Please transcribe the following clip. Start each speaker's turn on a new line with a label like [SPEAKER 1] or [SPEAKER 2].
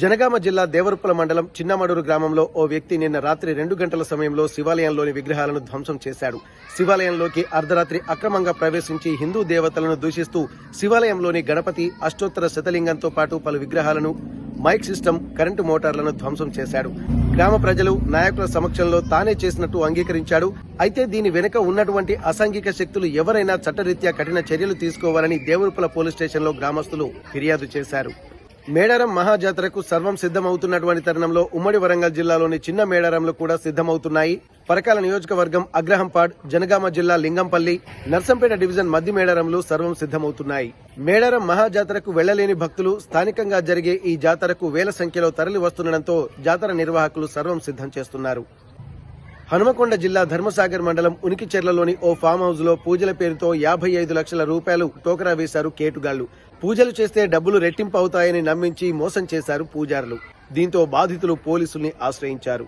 [SPEAKER 1] జనగామ జిల్లా దేవరుప్పల మండలం చిన్నమడూరు గ్రామంలో ఓ వ్యక్తి నిన్న రాత్రి 2 గంటల సమయంలో శివాలయంలోని విగ్రహాలను ధ్వంసం చేశాడు. శివాలయంలోకి అర్ధరాత్రి అక్రమంగా ప్రవేశించి హిందూ దేవతలను దూషిస్తూ శివాలయంలోని గణపతి, అష్టోత్తర శతలింగంతో పాటు పలు విగ్రహాలను, మైక్ సిస్టమ్, కరెంటు మోటార్లను ధ్వంసం చేశాడు. గ్రామ ప్రజలు, నాయకుల సమక్షంలో తానే చేసినట్టు అంగీకరించాడు. అయితే దీని వెనుక ఉన్నటువంటి అసాంఘిక శక్తులు ఎవరైనా చట్టరీత్యా కఠిన చర్యలు తీసుకోవాలని దేవరుప్పల పోలీస్ స్టేషన్లో గ్రామస్తులు ఫిర్యాదు చేశారు. మేడారం మహాజాతరకు సర్వం సిద్దమవుతున్నటువంటి తరుణంలో ఉమ్మడి వరంగల్ జిల్లాలోని చిన్న మేడారంలో కూడా సిద్దమవుతున్నాయి. పరకాల నియోజకవర్గం అగ్రహంపాడ్, జనగామ జిల్లా లింగంపల్లి, నర్సంపేట డివిజన్ మధ్య మేడారంలో సర్వం సిద్దమవుతున్నాయి. మేడారం మహాజాతరకు వెళ్లలేని భక్తులు స్థానికంగా జరిగే ఈ జాతరకు వేల సంఖ్యలో తరలి వస్తుండటంతో జాతర నిర్వాహకులు సర్వం సిద్దం చేస్తున్నారు. హనుమకొండ జిల్లా ధర్మసాగర్ మండలం ఉనికిచెర్లలోని ఓ ఫామ్ హౌస్ లో పూజల పేరుతో 55 లక్షల రూపాయలు టోకరా వేశారు కేటుగాళ్లు. పూజలు చేస్తే డబ్బులు రెట్టింపు అవుతాయని నమ్మించి మోసం చేశారు పూజారులు. దీంతో బాధితులు పోలీసుల్ని ఆశ్రయించారు.